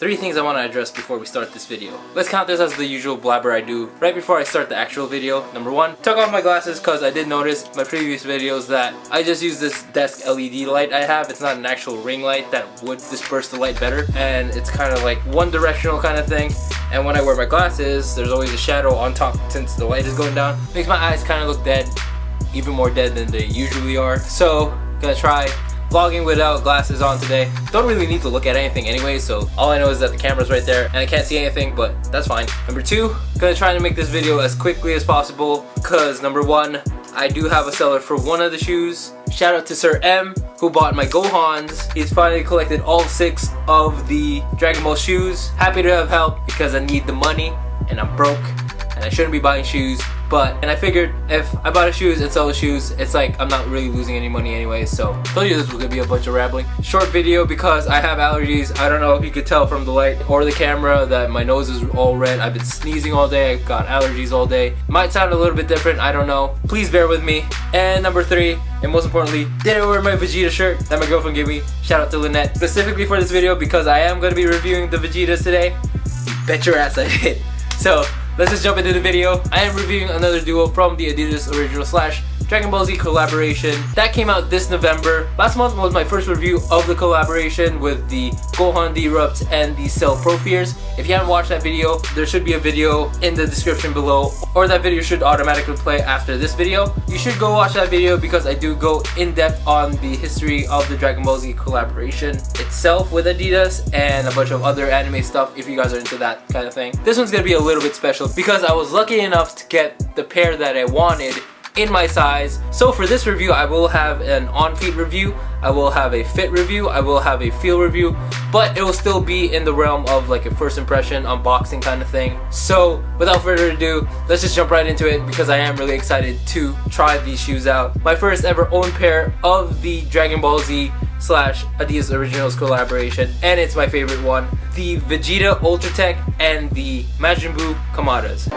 3 things I want to address before we start this video. Let's count this as the usual blabber I do right before I start the actual video. Number 1, took off my glasses because I did notice in my previous videos that I just use this desk LED light I have. It's not an actual ring light that would disperse the light better, and it's kind of like one directional kind of thing. And when I wear my glasses, there's always a shadow on top since the light is going down. Makes my eyes kind of look dead, even more dead than they usually are. So gonna try vlogging without glasses on today. Don't really need to look at anything anyway, so all I know is that the camera's right there and I can't see anything, but that's fine. Number 2, gonna try to make this video as quickly as possible because number 1, I do have a seller for one of the shoes. Shout out to Sir M who bought my Gohans. He's finally collected all 6 of the Dragon Ball shoes. Happy to have helped because I need the money and I'm broke and I shouldn't be buying shoes. And I figured if I buy the shoes and sell the shoes, it's like I'm not really losing any money anyway. So I told you this was gonna be a bunch of rambling. Short video because I have allergies. I don't know if you could tell from the light or the camera that my nose is all red. I've been sneezing all day. I've got allergies all day. Might sound a little bit different, I don't know. Please bear with me. And number 3, and most importantly, didn't wear my Vegeta shirt that my girlfriend gave me. Shout out to Lynette specifically for this video because I am gonna be reviewing the Vegetas today. Bet your ass I did. So let's just jump into the video. I am reviewing another duo from the Adidas original / Dragon Ball Z collaboration that came out this November. Last month was my first review of the collaboration with the Gohan D-Rupt and the Cell Pro Fears. If you haven't watched that video, there should be a video in the description below, or that video should automatically play after this video. You should go watch that video because I do go in depth on the history of the Dragon Ball Z collaboration itself with Adidas and a bunch of other anime stuff if you guys are into that kind of thing. This one's gonna be a little bit special because I was lucky enough to get the pair that I wanted in my size. So for this review, I will have an on-feet review, I will have a fit review, I will have a feel review, but it will still be in the realm of like a first impression unboxing kind of thing. So without further ado, let's just jump right into it because I am really excited to try these shoes out. My first ever own pair of the Dragon Ball Z / Adidas Originals collaboration, and it's my favorite one, the Vegeta Ultratech and the Majin Kamadas.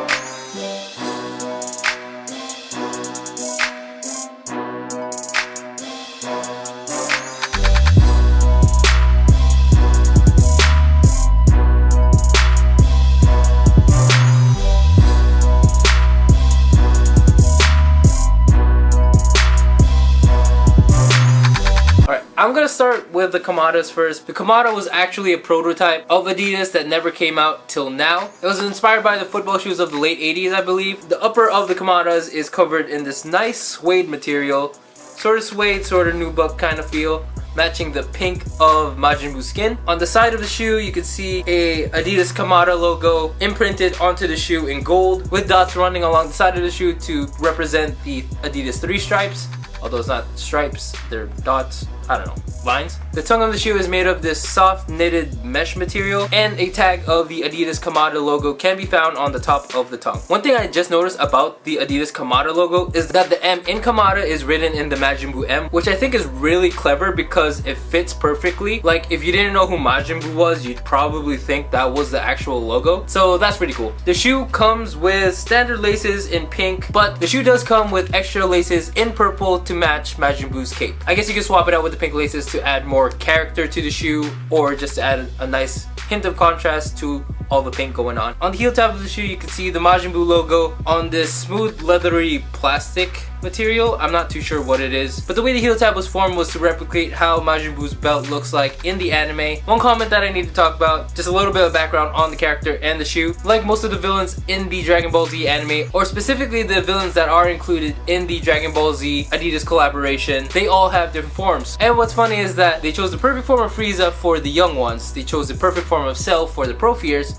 I'm gonna start with the Kamadas first. The Kamanda was actually a prototype of Adidas that never came out till now. It was inspired by the football shoes of the late 80s, I believe. The upper of the Kamadas is covered in this nice suede material. Sort of suede, sort of nubuck kind of feel, matching the pink of Majin Buu's skin. On the side of the shoe, you can see a Adidas Kamanda logo imprinted onto the shoe in gold with dots running along the side of the shoe to represent the Adidas 3 stripes. Although it's not stripes, they're dots, I don't know, lines. The tongue of the shoe is made of this soft knitted mesh material, and a tag of the Adidas Kamanda logo can be found on the top of the tongue. One thing I just noticed about the Adidas Kamanda logo is that the M in Kamanda is written in the Majin Buu M, which I think is really clever because it fits perfectly. Like, if you didn't know who Majin Buu was, you'd probably think that was the actual logo. So that's pretty cool. The shoe comes with standard laces in pink, but the shoe does come with extra laces in purple to match Majin Buu's cape. I guess you can swap it out with the pink laces to add more character to the shoe, or just to add a nice hint of contrast to all the pink going on. On the heel tab of the shoe, you can see the Majin Buu logo on this smooth leathery plastic material. I'm not too sure what it is, but the way the heel tab was formed was to replicate how Majin Buu's belt looks like in the anime. One comment that I need to talk about, just a little bit of background on the character and the shoe. Like most of the villains in the Dragon Ball Z anime, or specifically the villains that are included in the Dragon Ball Z Adidas collaboration, they all have different forms. And what's funny is that they chose the perfect form of Frieza for the young ones, they chose the perfect form of Cell for the Pro Fears,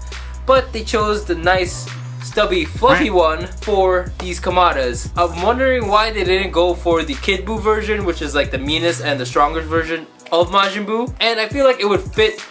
but they chose the nice stubby fluffy one for these Kamadas. I'm wondering why they didn't go for the Kid Buu version, which is like the meanest and the strongest version of Majin Buu. And I feel like it would fit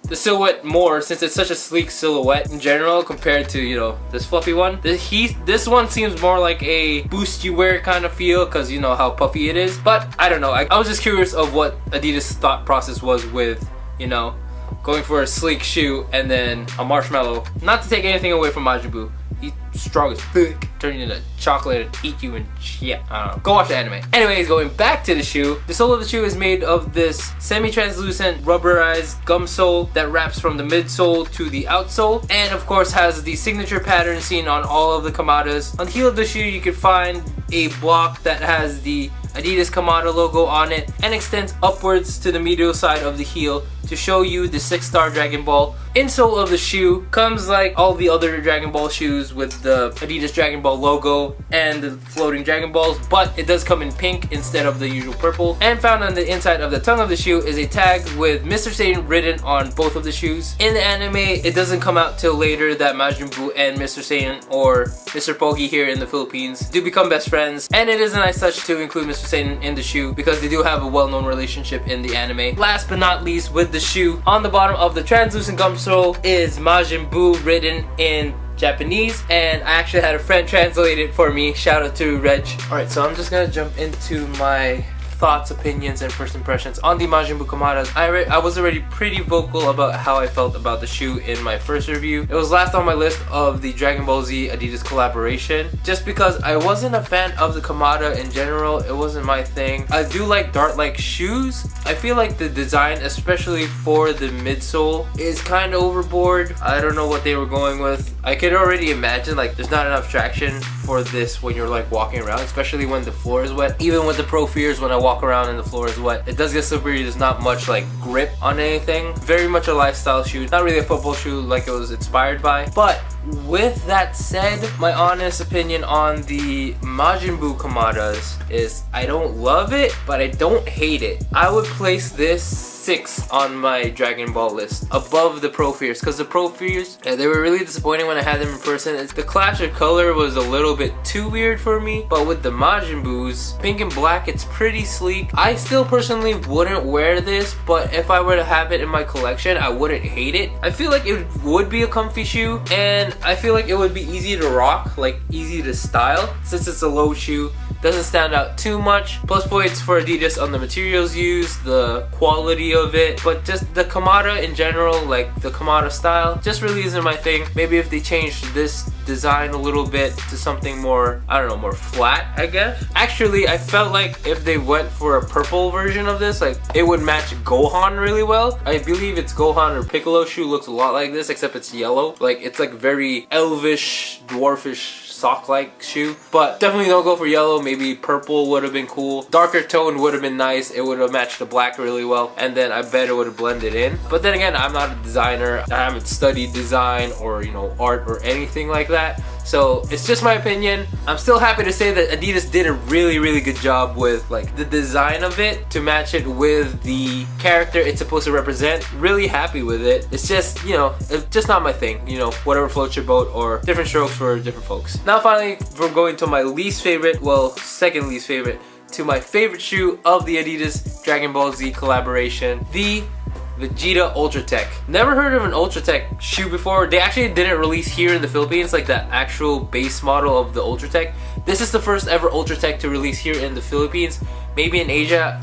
the silhouette more since it's such a sleek silhouette in general compared to, you know, this fluffy one. This one seems more like a boost you wear kind of feel because you know how puffy it is. But I don't know, I was just curious of what Adidas' thought process was with, you know, going for a sleek shoe and then a marshmallow. Not to take anything away from Majin Buu. he's strong as fuck, turn you into chocolate and eat you and shit. I don't know. Go watch the anime. Anyways, going back to the shoe, the sole of the shoe is made of this semi-translucent rubberized gum sole that wraps from the midsole to the outsole, and of course has the signature pattern seen on all of the Kamandas. On the heel of the shoe, you can find a block that has the Adidas Kamanda logo on it and extends upwards to the medial side of the heel to show you the 6-star Dragon Ball. Insole of the shoe comes like all the other Dragon Ball shoes with the Adidas Dragon Ball logo and the floating Dragon Balls, but it does come in pink instead of the usual purple. And found on the inside of the tongue of the shoe is a tag with Mr. Satan written on both of the shoes. In the anime, it doesn't come out till later that Majin Buu and Mr. Satan, or Mr. Pogi here in the Philippines, do become best friends, and it is a nice touch to include Mr. Satan in the shoe because they do have a well-known relationship in the anime. Last but not least, with the shoe, on the bottom of the translucent gum sole is Majin Buu written in Japanese, and I actually had a friend translate it for me. Shout out to Reg. Alright, so I'm just gonna jump into my thoughts, opinions, and first impressions on the Majin Buu Kamandas. I was already pretty vocal about how I felt about the shoe in my first review. It was last on my list of the Dragon Ball Z Adidas collaboration, just because I wasn't a fan of the Kamanda in general. It wasn't my thing. I do like dart-like shoes. I feel like the design, especially for the midsole, is kind of overboard. I don't know what they were going with. I could already imagine like there's not enough traction for this when you're like walking around, especially when the floor is wet. Even with the Pro Fears, when I walk around and the floor is wet, it does get slippery. There's not much like grip on anything. Very much a lifestyle shoe, not really a football shoe like it was inspired by. But with that said, my honest opinion on the Majin Buu Kamandas is I don't love it, but I don't hate it. I would place this 6 on my Dragon Ball list, above the Pro Fears, because the Pro Fears, they were really disappointing when I had them in person. The clash of color was a little bit too weird for me, but with the Majin Buus, pink and black, it's pretty sleek. I still personally wouldn't wear this, but if I were to have it in my collection, I wouldn't hate it. I feel like it would be a comfy shoe, and I feel like it would be easy to rock, like easy to style, since it's a low shoe. Doesn't stand out too much. Plus points for Adidas on the materials used, the quality of it, but just the Kamanda in general, like the Kamanda style, just really isn't my thing. Maybe if they changed this design a little bit to something more, I don't know, more flat, I guess. Actually, I felt like if they went for a purple version of this, like it would match Gohan really well. I believe it's Gohan or Piccolo shoe looks a lot like this, except it's yellow. Like it's like very elvish, dwarfish sock-like shoe, but definitely don't go for yellow. Maybe purple would have been cool. Darker tone would have been nice. It would have matched the black really well, and then I bet it would have blended in. But then again, I'm not a designer. I haven't studied design or, you know, art or anything like that, so it's just my opinion. I'm still happy to say that Adidas did a really good job with like the design of it to match it with the character it's supposed to represent. Really happy with it. It's just, you know, it's just not my thing. You know, whatever floats your boat, or different strokes for different folks. Now finally, we're going to my least favorite, well, second least favorite, to my favorite shoe of the Adidas Dragon Ball Z collaboration, the Vegeta Ultratech. Never heard of an Ultratech shoe before. They actually didn't release here in the Philippines, like the actual base model of the Ultratech. This is the first ever Ultratech to release here in the Philippines. Maybe in Asia,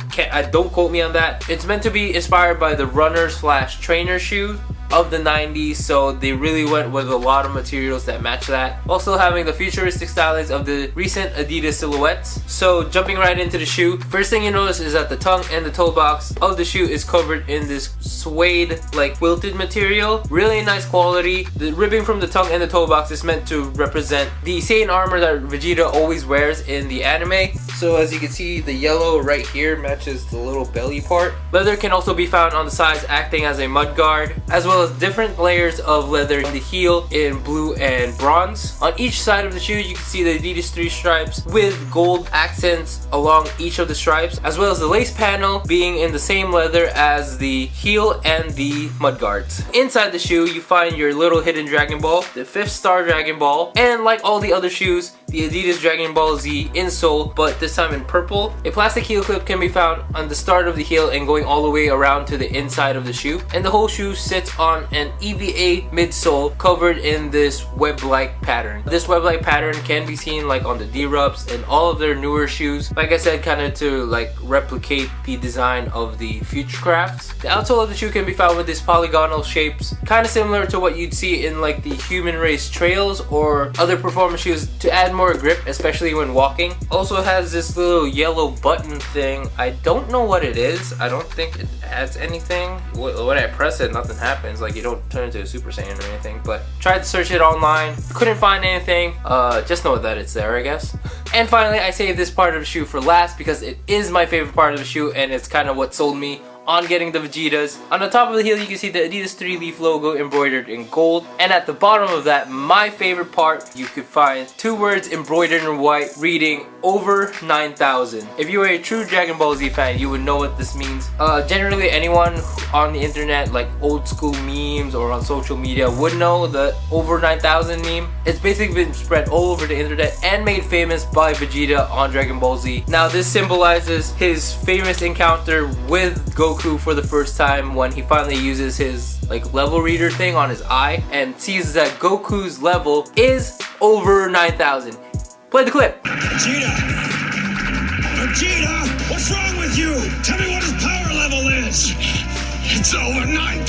don't quote me on that. It's meant to be inspired by the runner/trainer shoe of the 90s, so they really went with a lot of materials that match that, also having the futuristic stylings of the recent Adidas silhouettes. So jumping right into the shoe, first thing you notice is that the tongue and the toe box of the shoe is covered in this suede like quilted material. Really nice quality. The ribbing from the tongue and the toe box is meant to represent the Saiyan armor that Vegeta always wears in the anime. So as you can see, the yellow right here matches the little belly part. Leather can also be found on the sides, acting as a mud guard, as well as different layers of leather in the heel in blue and bronze. On each side of the shoe, you can see the Adidas 3 stripes with gold accents along each of the stripes, as well as the lace panel being in the same leather as the heel and the mud guards. Inside the shoe, you find your little hidden Dragon Ball, the 5th star Dragon Ball, and like all the other shoes, the Adidas Dragon Ball Z insole, but this time in purple. A plastic heel clip can be found on the start of the heel and going all the way around to the inside of the shoe. And the whole shoe sits on an EVA midsole covered in this web-like pattern. This web-like pattern can be seen like on the D-Rubs and all of their newer shoes. Like I said, kind of to like replicate the design of the Futurecrafts. The outsole of the shoe can be found with these polygonal shapes, kind of similar to what you'd see in like the human race trails or other performance shoes to add more grip, especially when walking. Also has this little yellow button thing. I don't know what it is. I don't think it adds anything. When I press it, nothing happens. Like, you don't turn into a Super Saiyan or anything. But tried to search it online, couldn't find anything. Just know that it's there, I guess. And finally, I saved this part of the shoe for last because it is my favorite part of the shoe and it's kind of what sold me on getting the Vegetas. On the top of the heel, you can see the Adidas 3-leaf logo embroidered in gold, and at the bottom of that, my favorite part, you could find two words embroidered in white reading over 9,000. If you are a true Dragon Ball Z fan, you would know what this means. Generally anyone on the internet, like old school memes or on social media, would know the over 9,000 meme. It's basically been spread all over the internet and made famous by Vegeta on Dragon Ball Z. Now this symbolizes his famous encounter with Goku for the first time when he finally uses his like level reader thing on his eye and sees that Goku's level is over 9,000. Play the clip. Vegeta! Vegeta! What's wrong with you? Tell me what his power level is! It's over 9,000!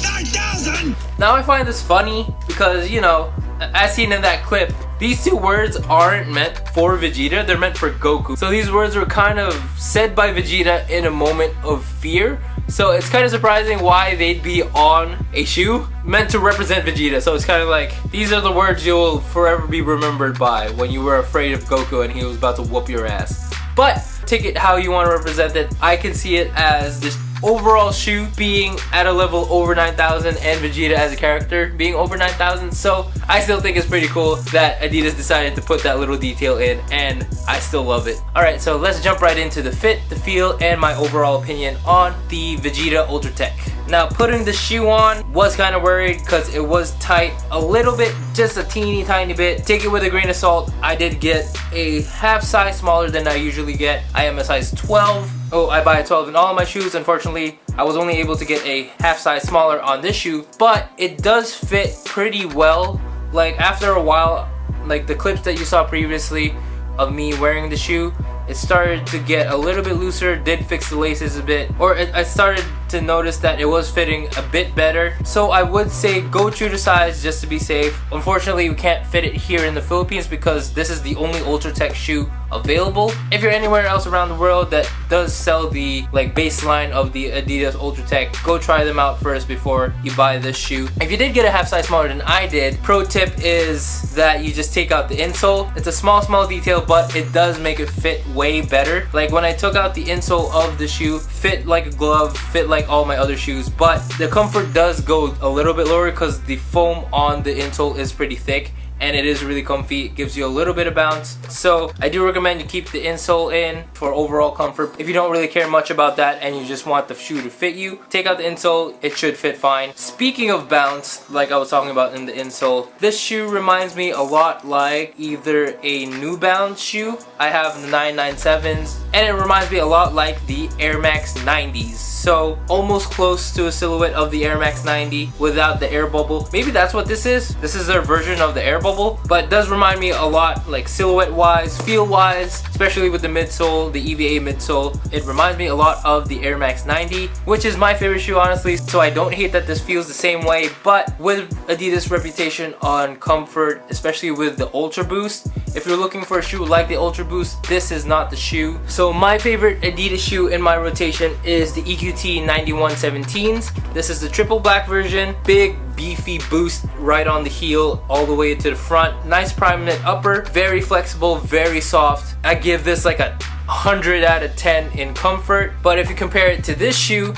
9,000! Now I find this funny because, you know, as seen in that clip, these two words aren't meant for Vegeta, they're meant for Goku. So these words were kind of said by Vegeta in a moment of fear. So it's kind of surprising why they'd be on a shoe meant to represent Vegeta. So it's kind of like, these are the words you'll forever be remembered by when you were afraid of Goku and he was about to whoop your ass. But take it how you want to represent it. I can see it as this overall shoe being at a level over 9,000 and Vegeta as a character being over 9,000. So I still think it's pretty cool that Adidas decided to put that little detail in, and I still love it. Alright, so let's jump right into the fit, the feel, and my overall opinion on the Vegeta Ultratech. Now putting the shoe on was kind of worried because it was tight a little bit, just a teeny tiny bit. Take it with a grain of salt. I did get a half size smaller than I usually get. I am a size 12. Oh, I buy a 12 in all of my shoes. Unfortunately, I was only able to get a half size smaller on this shoe, but it does fit pretty well. Like after a while, like the clips that you saw previously of me wearing the shoe, it started to get a little bit looser, did fix the laces a bit, or I started to notice that it was fitting a bit better. So I would say go true to size just to be safe. Unfortunately, we can't fit it here in the Philippines because this is the only Ultratech shoe available. If you're anywhere else around the world that does sell the like baseline of the Adidas Ultratech, go try them out first before you buy this shoe. If you did get a half size smaller than I did, pro tip is that you just take out the insole. It's a small detail, but it does make it fit way better. Like when I took out the insole of the shoe, fit like a glove, fit like all my other shoes, but the comfort does go a little bit lower because the foam on the insole is pretty thick and it is really comfy. It gives you a little bit of bounce. So I do recommend you keep the insole in for overall comfort. If you don't really care much about that and you just want the shoe to fit you, take out the insole, it should fit fine. Speaking of bounce, like I was talking about in the insole, this shoe reminds me a lot like either a New Balance shoe. I have the 997s, and it reminds me a lot like the Air Max 90s. So almost close to a silhouette of the Air Max 90 without the air bubble. Maybe that's what this is. This is their version of the air bubble, but it does remind me a lot like silhouette wise, feel wise, especially with the midsole, the EVA midsole. It reminds me a lot of the Air Max 90, which is my favorite shoe honestly, so I don't hate that this feels the same way. But with Adidas' reputation on comfort, especially with the Ultra Boost, if you're looking for a shoe like the Ultra Boost, this is not the shoe. So my favorite Adidas shoe in my rotation is the EQT 9117s. This is the triple black version. Big beefy boost right on the heel all the way to the front. Nice prime-knit upper, very flexible, very soft. I give this like a 100 out of 10 in comfort, but if you compare it to this shoe,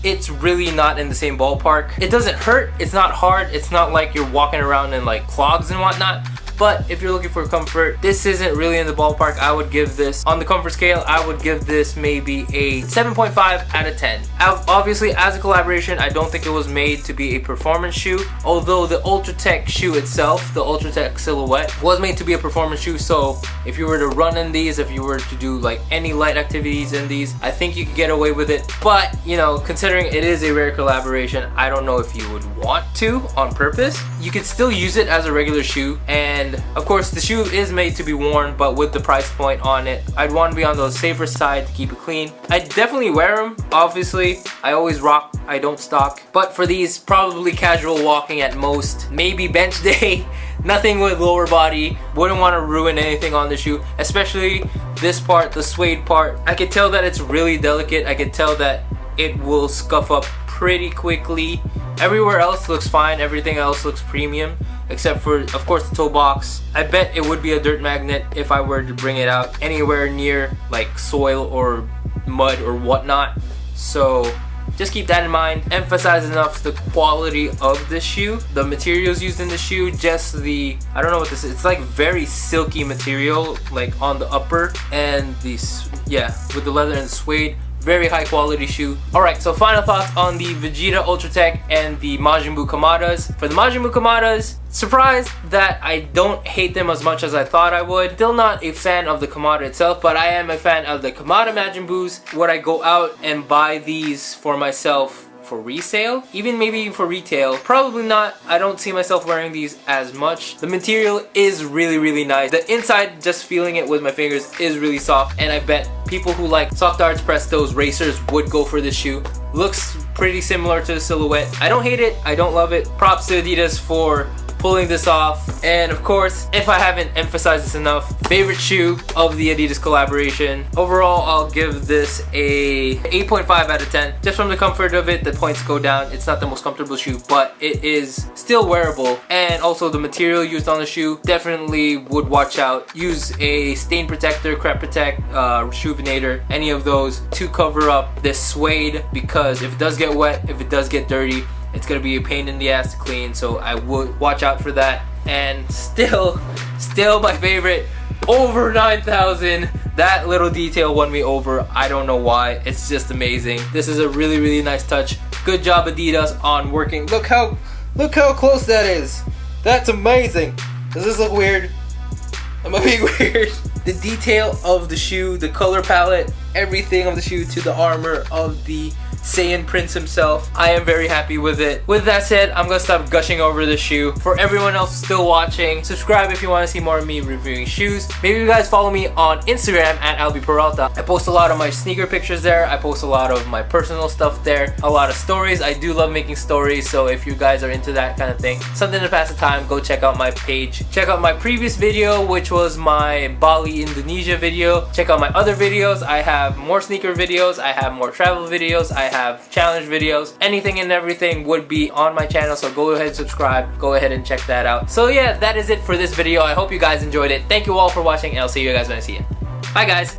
it's really not in the same ballpark. It doesn't hurt, it's not hard, it's not like you're walking around in like clogs and whatnot, but if you're looking for comfort, this isn't really in the ballpark. I would give this, on the comfort scale, I would give this maybe a 7.5 out of 10. Obviously, as a collaboration, I don't think it was made to be a performance shoe, although the Ultratech shoe itself, the Ultratech silhouette, was made to be a performance shoe. So if you were to run in these, if you were to do like any light activities in these, I think you could get away with it. But you know, considering it is a rare collaboration, I don't know if you would want to on purpose. You could still use it as a regular shoe, and of course the shoe is made to be worn, but with the price point on it, I'd want to be on the safer side to keep it clean. I definitely wear them, obviously. I always rock, I don't stock. But for these, probably casual walking at most, maybe bench day. Nothing with lower body. Wouldn't want to ruin anything on the shoe, especially this part, the suede part. I could tell that it's really delicate. I could tell that it will scuff up pretty quickly. Everywhere else looks fine. Everything else looks premium, except for, of course, the toe box. I bet it would be a dirt magnet if I were to bring it out anywhere near like soil or mud or whatnot. So just keep that in mind. Emphasize enough the quality of the shoe, the materials used in the shoe, just the, I don't know what this is, it's like very silky material, like on the upper, and these, yeah, with the leather and the suede. Very high quality shoe. Alright, so final thoughts on the Vegeta Ultratech and the Majin Buu Kamandas. For the Majin Buu Kamandas, surprised that I don't hate them as much as I thought I would. Still not a fan of the Kamanda itself, but I am a fan of the Kamanda Majin Buus. Would I go out and buy these for myself for resale? Even maybe for retail? Probably not. I don't see myself wearing these as much. The material is really nice. The inside, just feeling it with my fingers, is really soft, and I bet people who like soft darts, prestos, racers would go for this shoe. Looks pretty similar to the silhouette. I don't hate it, I don't love it. Props to Adidas for pulling this off. And of course, if I haven't emphasized this enough, favorite shoe of the Adidas collaboration. Overall, I'll give this a 8.5 out of 10. Just from the comfort of it, the points go down. It's not the most comfortable shoe, but it is still wearable. And also the material used on the shoe, definitely would watch out. Use a stain protector, crep protect, shoe venator, any of those to cover up this suede, because if it does get wet, if it does get dirty, it's gonna be a pain in the ass to clean, so I would watch out for that. And still my favorite, over 9,000. That little detail won me over. I don't know why. It's just amazing. This is a really nice touch. Good job, Adidas, on working. Look how close that is. That's amazing. Does this look weird? Am I being weird? The detail of the shoe, the color palette, everything of the shoe to the armor of the Saiyan Prince himself. I am very happy with it. With that said, I'm gonna stop gushing over the shoe. For everyone else still watching, subscribe if you want to see more of me reviewing shoes. Maybe you guys follow me on Instagram at @AlbiPeralta. I post a lot of my sneaker pictures there. I post a lot of my personal stuff there. A lot of stories. I do love making stories, so if you guys are into that kind of thing, something to pass the time, go check out my page. Check out my previous video, which was my Bali, Indonesia video. Check out my other videos. I have more sneaker videos. I have more travel videos. I have challenge videos. Anything and everything would be on my channel, so go ahead and subscribe. Go ahead and check that out. So yeah, that is it for this video. I hope you guys enjoyed it. Thank you all for watching, and I'll see you guys when I see you. Bye guys.